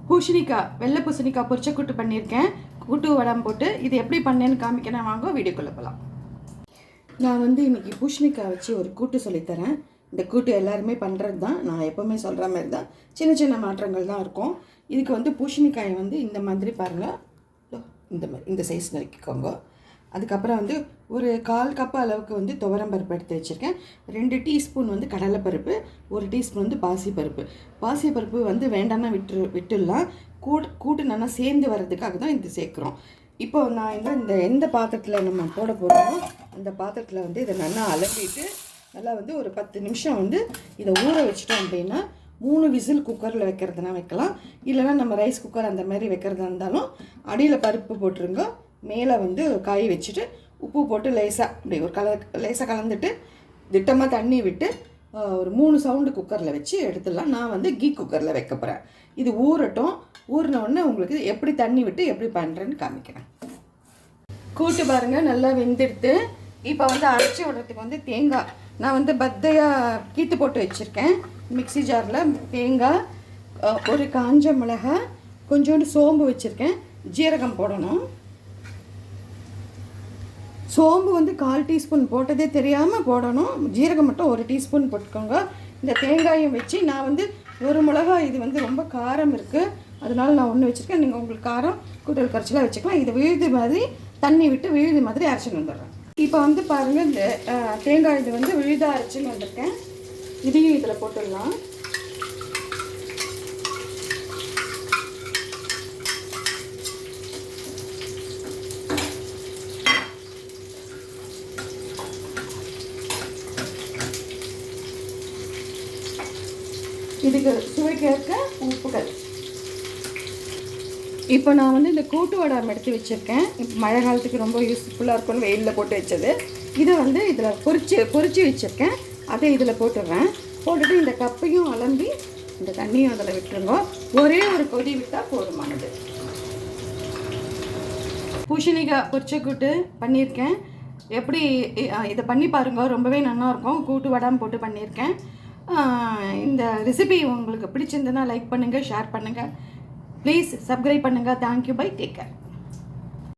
பூசணிக்காய் வெள்ளை பூசணிக்காய் பொரிச்ச கூட்டு பண்ணியிருக்கேன். கூட்டு வடம் போட்டு இது எப்படி பண்ணேன்னு காமிக்கிறேன். வாங்க வீடியோக்குள்ளே போகலாம். நான் இன்றைக்கி பூசணிக்காய் வச்சு ஒரு கூட்டு சொல்லித்தரேன். இந்த கூட்டு எல்லாருமே பண்ணுறது தான். நான் எப்போவுமே சொல்கிற மாதிரி தான், சின்ன சின்ன மாற்றங்கள் தான் இருக்கும். இதுக்கு பூசணிக்காயை இந்த மாதிரி பாருங்கள், இந்த சைஸ் நறுக்கிக்கோங்க. அதுக்கப்புறம் ஒரு 1/4 கப் அளவுக்கு துவரம்பருப்பு எடுத்து வச்சுருக்கேன். 2 டீஸ்பூன் கடலைப்பருப்பு, 1 டீஸ்பூன் பாசிப்பருப்பு வேண்டாம்னா விட்டுடலாம். கூட்டு நல்லா சேர்ந்து வர்றதுக்காக தான் இது சேர்க்குறோம். இப்போ நான் இந்த எந்த பாத்திரத்தில் நம்ம போட போகிறோமோ அந்த பாத்திரத்தில் இதை நல்லா அலம்பிட்டு நல்லா ஒரு 10 நிமிஷம் இதை ஊற வச்சிட்டோம் அப்படின்னா 3 விசில் குக்கரில் வைக்கிறதுனா வைக்கலாம். இல்லைனா நம்ம ரைஸ் குக்கர் அந்த மாதிரி வைக்கிறதா இருந்தாலும் அடியில் பருப்பு போட்டுருங்க, மேலே காய் வச்சுட்டு உப்பு போட்டு லேசாக அப்படி ஒரு லேசாக கலந்துட்டு திட்டமாக தண்ணி விட்டு ஒரு 3 சவுண்டு குக்கரில் வச்சு எடுத்துடலாம். நான் கீ குக்கரில் வைக்க போகிறேன். இது ஊறட்டும். ஊறினோடனே உங்களுக்கு எப்படி தண்ணி விட்டு எப்படி பண்ணுறேன்னு காமிக்கிறேன். கூட்டு பாருங்கள் நல்லா வெந்துடுத்து. இப்போ அரைச்சி விடுறதுக்கு தேங்காய் நான் பத்தையாக கீத்து போட்டு வச்சுருக்கேன். மிக்ஸி ஜாரில் தேங்காய், ஒரு காஞ்ச மிளகாய், கொஞ்சோண்டு சோம்பு வச்சுருக்கேன். ஜீரகம் போடணும். சோம்பு 1/4 டீஸ்பூன் போட்டதே தெரியாமல் போடணும். ஜீரகம் மட்டும் 1 டீஸ்பூன் போட்டுக்கோங்க. இந்த தேங்காயும் வச்சு நான் ஒரு மிளகாய் இது ரொம்ப காரம் இருக்குது, அதனால நான் 1 வச்சுருக்கேன். நீங்கள் உங்களுக்கு காரம் கூட்டல் கரைச்சலாக வச்சுக்கலாம். இது விழுது மாதிரி தண்ணி விட்டு விழுது மாதிரி அரைச்சின்னு வந்துடுறேன். இப்போ பாருங்கள், இந்த தேங்காய் இது விழுதாக அரைச்சின்னு வந்திருக்கேன். இதையும் இதில் போட்டுடலாம். இதுக்கு சுவைக்கேற்க உப்புகள். இப்போ நான் இந்த கூட்டு வடம் எடுத்து வச்சுருக்கேன். இப்போ மழை காலத்துக்கு ரொம்ப யூஸ்ஃபுல்லாக இருக்கும்னு வெயிலில் போட்டு வச்சது. இதை இதில் பொரிச்சு வச்சுருக்கேன். அதை இதில் போட்டுடுறேன். போட்டுட்டு இந்த கப்பையும் அலம்பி இந்த தண்ணியும் அதில் விட்டுருங்க. ஒரே ஒரு கொதி விட்டால் போதுமானது. பூசணிக்காய் பொரிச்ச கூட்டு பண்ணியிருக்கேன். எப்படி இதை பண்ணி பாருங்கள், ரொம்பவே நல்லாயிருக்கும். கூட்டு வடம் போட்டு பண்ணியிருக்கேன். இந்த ரெசிபி உங்களுக்கு பிடிச்சிருந்ததுன்னா லைக் பண்ணுங்கள், ஷேர் பண்ணுங்கள், ப்ளீஸ் சப்ஸ்கிரைப் பண்ணுங்கள். Thank you, bye, take care.